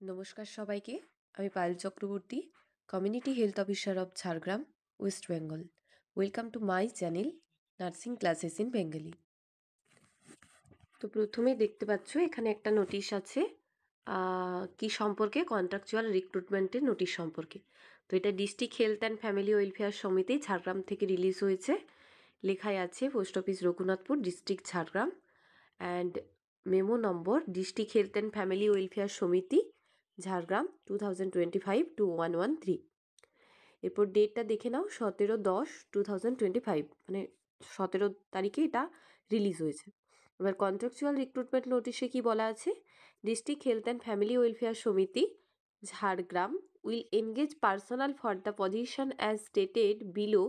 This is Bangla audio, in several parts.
নমস্কার সবাইকে। আমি Payel Chakraborty, community health officer of Jhargram, West Bengal. Welcome to my channel nursing classes in Bengali. তো প্রথমেই দেখতে পাচ্ছ এখানে একটা নোটিশ আছে কি সম্পর্কে, কন্ট্রাকচুয়াল রিক্রুটমেন্টের নোটিশ সম্পর্কে। তো এটা district health and family welfare সমিতি ঝাড়গ্রাম থেকে রিলিজ হয়েছে। লেখাই আছে post office Raghunathpur, district Jhargram, and memo number district health and family welfare সমিতি ঝাড়গ্রাম 2025-2113। এরপর ডেটটা দেখে নাও, 17/10/2025, মানে 17 তারিখে এটা রিলিজ হয়েছে। এবার কন্ট্রাকচুয়াল রিক্রুটমেন্ট নোটিশে কি বলা আছে, district health and family welfare সমিতি Jhargram will engage personnel for the position as stated below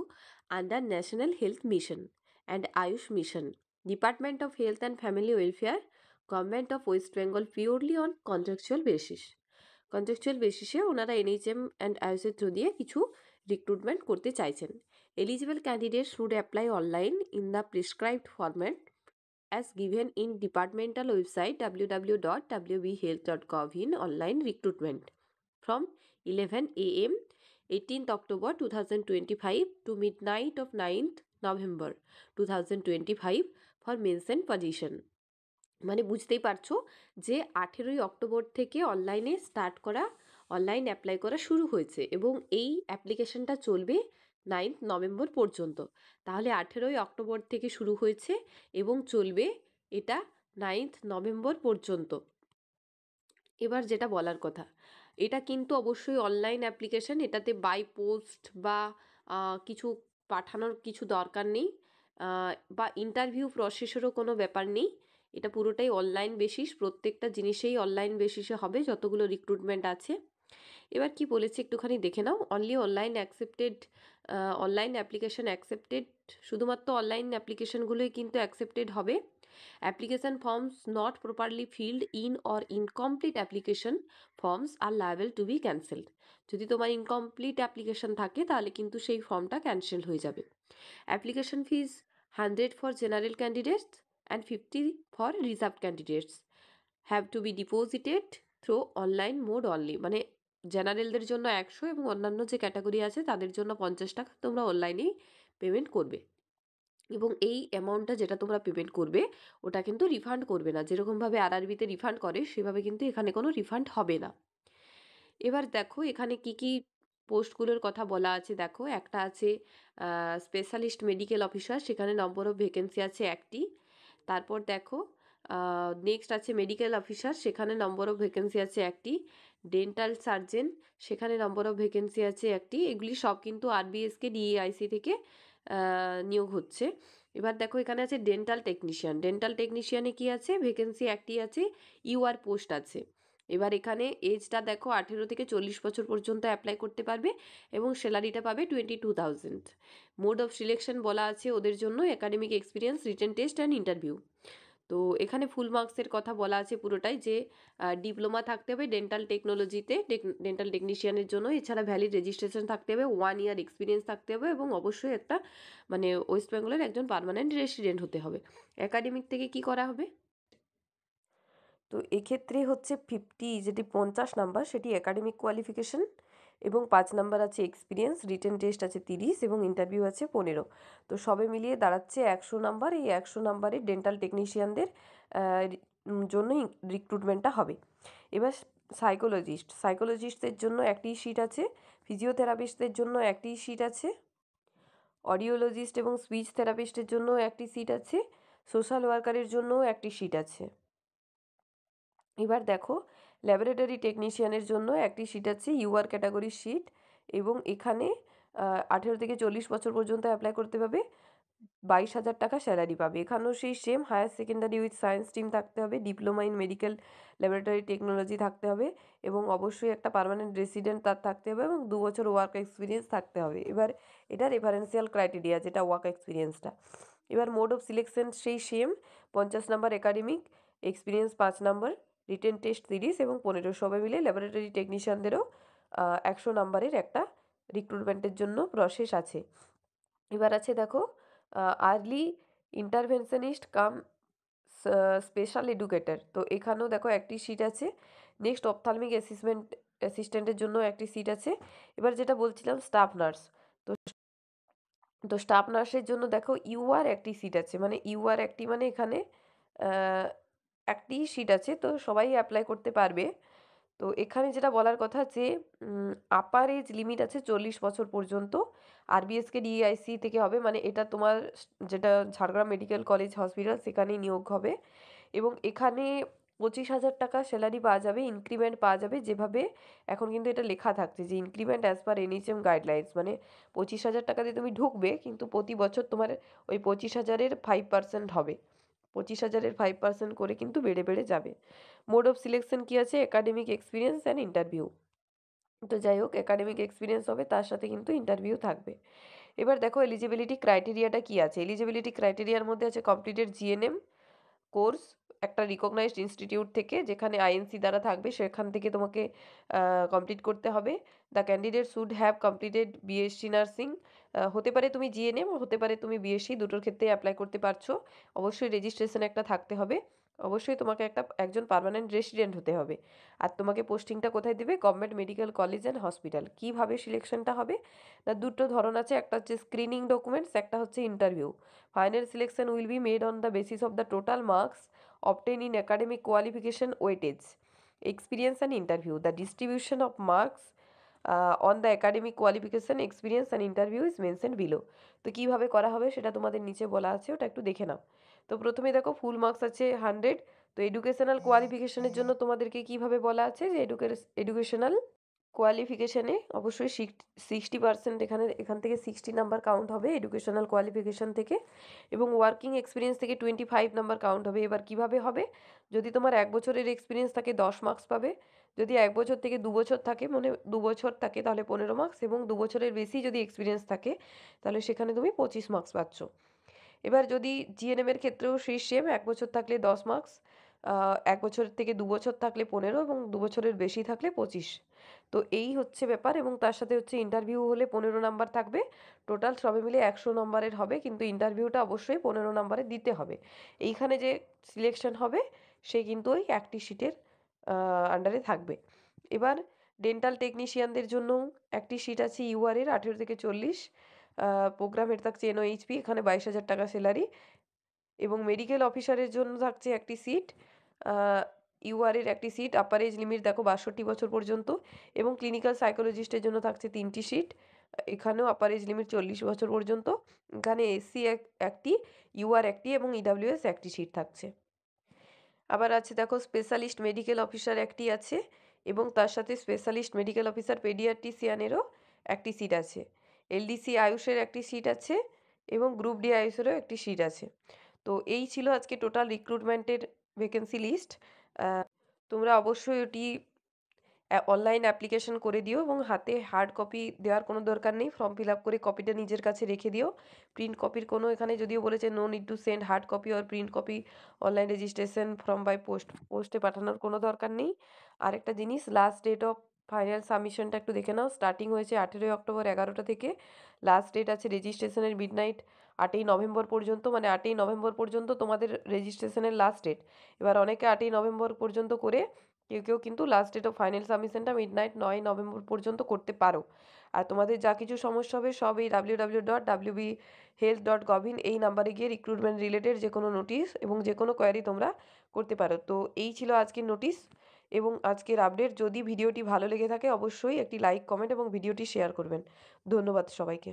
under National Health Mission and Ayush Mission, Department of Health and Family Welfare, Government of West Bengal, purely on contractual basis. Contractual বেসিসে ওনারা এনএইচএম অ্যান্ড আইএসের থ্রু দিয়ে কিছু রিক্রুটমেন্ট করতে চাইছেন। Eligible candidate should apply online in the prescribed format as given in departmental website www.wbhealth.gov in online recruitment from 11 a.m. 18th October 2025 to midnight of 9th November 2025 for mentioned position. মানে বুঝতেই পারছো যে 18ই অক্টোবর থেকে অনলাইন অ্যাপ্লাই করা শুরু হয়েছে এবং এই অ্যাপ্লিকেশনটা চলবে 9th নভেম্বর পর্যন্ত। তাহলে 18ই অক্টোবর থেকে শুরু হয়েছে এবং চলবে এটা 9th নভেম্বর পর্যন্ত। এবার যেটা বলার কথা, এটা কিন্তু অবশ্যই অনলাইন অ্যাপ্লিকেশন, এটাতে বাই পোস্ট বা কিছু পাঠানোর কিছু দরকার নেই, বা ইন্টারভিউ প্রসেসেরও কোনো ব্যাপার নেই। এটা পুরোটাই অনলাইন বেসিস, প্রত্যেকটা জিনিসেই অনলাইন বেসিসে হবে যতগুলো রিক্রুটমেন্ট আছে। এবার কি বলেছে একটুখানি দেখে নাও। Only online accepted, online application accepted, শুধুমাত্র অনলাইন অ্যাপ্লিকেশনগুলোই কিন্তু অ্যাকসেপ্টেড হবে। Application forms not properly filled in or incomplete application forms are liable to be cancelled. যদি তোমার ইনকমপ্লিট অ্যাপ্লিকেশন থাকে তাহলে কিন্তু সেই ফর্মটা ক্যান্সেল হয়ে যাবে। Application fees 100 for general candidates and 50 for reserve candidates have to B deposited through online mode only. মানে জেনারেলদের জন্য 100 এবং অন্যান্য যে ক্যাটাগরি আছে তাদের জন্য 50 টাকা তোমরা অনলাইনেই পেমেন্ট করবে। এবং এই অ্যামাউন্টটা যেটা তোমরা পেমেন্ট করবে ওটা কিন্তু রিফান্ড করবে না, যেরকমভাবে আরআরবিতে রিফান্ড করে সেভাবে কিন্তু এখানে কোনো রিফান্ড হবে না। এবার দেখো এখানে কি কি পোস্টগুলোর কথা বলা আছে। দেখো একটা আছে স্পেশালিস্ট মেডিকেল অফিসার, সেখানে নম্বর অফ ভ্যাকেন্সি আছে 1টি। তারপর দেখো নেক্সট আছে মেডিকেল অফিসার, সেখানে নম্বর অফ ভ্যাকেন্সি আছে 1টি। ডেন্টাল সার্জেন, সেখানে নম্বর অফ ভ্যাকেন্সি আছে 1টি। এগুলি সব কিন্তু আরবিএসকে ডিএআইসি থেকে নিয়োগ হচ্ছে। এবার দেখো এখানে আছে ডেন্টাল টেকনিশিয়ান, ডেন্টাল টেকনিশিয়ানে কি আছে, ভ্যাকেন্সি 1টি আছে, ইউআর পোস্ট আছে। এবার এখানে এজটা দেখো 18 থেকে 40 বছর পর্যন্ত অ্যাপ্লাই করতে পারবে এবং স্যালারিটা পাবে 22,000। মোড অফ সিলেকশন বলা আছে ওদের জন্য academic experience, written test and interview. তো এখানে ফুল মার্কসের কথা বলা আছে পুরোটাই, যে ডিপ্লোমা থাকতে হবে ডেন্টাল টেকনোলজিতে ডেন্টাল টেকনিশিয়ানের জন্য, এছাড়া ভ্যালিড রেজিস্ট্রেশন থাকতে হবে, 1 ইয়ার এক্সপিরিয়েন্স থাকতে হবে এবং অবশ্যই একটা মানে ওয়েস্ট বেঙ্গলের একজন পার্মানেন্ট রেসিডেন্ট হতে হবে। একাডেমিক থেকে কি করা হবে, তো এক্ষেত্রে হচ্ছে 50 নাম্বার সেটি একাডেমিক কোয়ালিফিকেশন এবং 5 নাম্বার আছে এক্সপিরিয়েন্স, রিটেন টেস্ট আছে 30 এবং ইন্টারভিউ আছে 15। তো সবে মিলিয়ে দাঁড়াচ্ছে 100 নাম্বার। এই 100 নাম্বারে ডেন্টাল টেকনিশিয়ানদের জন্যই রিক্রুটমেন্টটা হবে। এবার সাইকোলজিস্টদের জন্য 1টি সিট আছে, ফিজিওথেরাপিস্টদের জন্য 1টি সিট আছে, অডিওলজিস্ট এবং স্পিচ থেরাপিস্টের জন্য 1টি সিট আছে, সোশ্যাল ওয়ার্কারের জন্যও 1টি সিট আছে। এবার দেখো ল্যাবরেটরি টেকনিশিয়ানের জন্য 1টি সিট আছে, ইউআর ক্যাটাগরির সিট, এবং এখানে 18 থেকে 40 বছর পর্যন্ত অ্যাপ্লাই করতে পাবে, 22,000 টাকা স্যালারি পাবে। এখানেও সেই same higher secondary with science stream থাকতে হবে, diploma in medical laboratory technology থাকতে হবে এবং অবশ্যই একটা পার্মানেন্ট রেসিডেন্ট তার থাকতে হবে এবং 2 বছর ওয়ার্ক এক্সপিরিয়েন্স থাকতে হবে। এবার এটা রেফারেন্সিয়াল ক্রাইটেরিয়া যেটা ওয়ার্ক এক্সপিরিয়েন্সটা। এবার মোড অফ সিলেকশন সেই same, 50 number academic, experience 5 number, written test 30 এবং 15, সবাই মিলে ল্যাবরেটরি টেকনিশিয়ানদেরও 100 নাম্বারের একটা রিক্রুটমেন্টের জন্য প্রসেস আছে। এবার আছে দেখো আর্লি ইন্টারভেনশনিস্ট কাম স্পেশাল এডুকেটর, তো এখানেও দেখো 1টি সিট আছে, নেক্সট অপথ্যালমিক অ্যাসিস্ট্যান্টের জন্য একটি সিট আছে। এবার যেটা বলছিলাম স্টাফ নার্স, তো তো স্টাফ নার্সের জন্য দেখো ইউআর একটি সিট আছে, মানে ইউআর একটি মানে এখানে আহ, একটি সিট আছে, তো সবাই অ্যাপ্লাই করতে পারবে। তো এখানে যেটা বলার কথা যে আপার এজ লিমিট আছে 40 বছর পর্যন্ত, আরবিএসকে ডিআইসি থেকে হবে, মানে এটা তোমার যেটা ঝাড়গ্রাম মেডিকেল কলেজ হসপিটাল সেখানেই নিয়োগ হবে। এবং এখানে 25,000 টাকা স্যালারি পাওয়া যাবে, ইনক্রিমেন্ট পাওয়া যাবে, যেভাবে এখন কিন্তু এটা লেখা থাকছে যে increment as per NHM guidelines, মানে 25,000 টাকা দিয়ে তুমি ঢুকবে, কিন্তু প্রতি বছর তোমার ওই 25,000-এর 5% হবে, 25,000-এর 5% করে কিন্তু বেড়ে বেড়ে যাবে। মোড অফ সিলেকশন কী আছে, একাডেমিক এক্সপিরিয়েন্স অ্যান্ড ইন্টারভিউ। তো যাই হোক, একাডেমিক এক্সপিরিয়েন্স হবে, তার সাথে কিন্তু ইন্টারভিউ থাকবে। এবার দেখো এলিজিবিলিটি ক্রাইটেরিয়াটা কী আছে। এলিজিবিলিটি ক্রাইটেরিয়ার মধ্যে আছে কমপ্লিটেড জিএনএম কোর্স একটা রিকগনাইজড ইনস্টিটিউট থেকে, যেখানে আইএনসি দ্বারা থাকবে, সেখান থেকে তোমাকে কমপ্লিট করতে হবে। The candidate should have completed BSc nursing, হতে পারে তুমি জিএনএম, হতে পারে তুমি বিএসসি, দুটোর ক্ষেত্রে অ্যাপ্লাই করতে পারছো। অবশ্যই রেজিস্ট্রেশন একটা থাকতে হবে, অবশ্যই তোমাকে একজন পার্মানেন্ট রেসিডেন্ট হতে হবে। আর তোমাকে পোস্টিংটা কোথায় দেবে, government medical college and hospital. কীভাবে সিলেকশনটা হবে, না দুটো ধরন আছে, একটা হচ্ছে স্ক্রিনিং ডকুমেন্টস, একটা হচ্ছে interview. Final selection will be made on the basis of the total marks obtained in academic qualification weightage, experience and interview. The distribution of marks on the academic qualification, experience and interview is mentioned below. তো কীভাবে করা হবে সেটা তোমাদের নিচে বলা আছে, ওটা একটু দেখে নাও। তো প্রথমে দেখো ফুল মার্কস আছে 100। তো এডুকেশনাল কোয়ালিফিকেশনের জন্য তোমাদেরকে কীভাবে বলা আছে যে এডুকেশনাল কোয়ালিফিকেশানে অবশ্যই 60% এখান থেকে 60 নাম্বার কাউন্ট হবে এডুকেশনাল কোয়ালিফিকেশান থেকে, এবং ওয়ার্কিং এক্সপিরিয়েন্স থেকে 25 নাম্বার কাউন্ট হবে। এবার কিভাবে হবে, যদি তোমার 1 বছরের এক্সপিরিয়েন্স থাকে 10 মার্কস পাবে, যদি 1 বছর থেকে 2 বছর থাকে, মানে 2 বছর থাকে তাহলে 15 মার্কস, এবং 2 বছরের বেশি যদি এক্সপিরিয়েন্স থাকে তাহলে সেখানে তুমি 25 মার্কস পাচ্ছ। এবার যদি জিএনএমের ক্ষেত্রেও সেই সেম, 1 বছর থাকলে 10 মার্কস, 1 বছর থেকে 2 বছর থাকলে 15, এবং 2 বছরের বেশি থাকলে 25। তো এই হচ্ছে ব্যাপার, এবং তার সাথে হচ্ছে ইন্টারভিউ হলে 15 নাম্বার থাকবে, টোটাল সবে মিলে 100 নম্বরের হবে, কিন্তু ইন্টারভিউটা অবশ্যই 15 নম্বরে দিতে হবে। এইখানে যে সিলেকশন হবে সে কিন্তু ওই একটি সিটের আন্ডারে থাকবে। এবার ডেন্টাল টেকনিশিয়ানদের জন্য একটি সিট আছে ইউআরের 18 থেকে 40, প্রোগ্রাম হেড থাকছে এনওএইচপি, এখানে 22,000 টাকা স্যালারি। এবং মেডিকেল অফিসারের জন্য থাকছে একটি সিট, ইউআরের একটি সিট, আপার এজ লিমিট দেখো 62 বছর পর্যন্ত। এবং ক্লিনিক্যাল সাইকোলজিস্টের জন্য থাকছে 3টি সিট, এখানেও আপার এজ লিমিট 40 বছর পর্যন্ত। এখানে এসসি একটি, ইউআর একটি এবং ইডাব্লিউএস একটি সিট থাকছে। আবার আছে দেখো স্পেশালিস্ট মেডিকেল অফিসার একটি আছে, এবং তার সাথে স্পেশালিস্ট মেডিকেল অফিসার পেডিয়াট্রিশিয়ানেরও একটি সিট আছে। এলডিসি আয়ুষের একটি সিট আছে, এবং গ্রুপ ডি আয়ুষেরও একটি সিট আছে। তো এই ছিল আজকে টোটাল রিক্রুটমেন্টের ভ্যাকেন্সি লিস্ট। তোমরা অবশ্যই ওটি অনলাইন অ্যাপ্লিকেশন করে দিও, এবং হাতে হার্ড কপি দেওয়ার কোনো দরকার নেই, ফর্ম ফিল আপ করে কপিটা নিজের কাছে রেখে দিও। প্রিন্ট কপির কোনো, এখানে যদিও বলেছে no need to send hard copy or print copy online registration form by পোস্টে পাঠানোর কোনো দরকার নেই। আরেকটা জিনিস, লাস্ট ডেট অফ ফাইনাল সাবমিশনটা একটু দেখে নাও। স্টার্টিং হয়েছে 18 অক্টোবর 11টা থেকে, লাস্ট ডেট আছে রেজিস্ট্রেশনের মিডনাইট 8ই নভেম্বর পর্যন্ত, মানে 8ই নভেম্বর পর্যন্ত তোমাদের রেজিস্ট্রেশনের লাস্ট ডেট। এবার অনেকে 8ই নভেম্বর পর্যন্ত করে, কেউ কেউ কিন্তু লাস্ট ডেট অফ ফাইনাল সাবমিশনটা মিডনাইট 9 নভেম্বর পর্যন্ত করতে পারো। আর তোমাদের যা কিছু সমস্যা হবে সব এই www.wbhealth.gov.in এই নাম্বারে গিয়ে রিক্রুটমেন্ট রিলেটেড যে কোনো নোটিশ এবং যে কোনো কোয়ারি তোমরা করতে পারো। তো এই ছিল আজকের নোটিশ এবং আজকের আপডেট। যদি ভিডিওটি ভালো লেগে থাকে অবশ্যই একটি লাইক, কমেন্ট এবং ভিডিওটি শেয়ার করবেন। ধন্যবাদ সবাইকে।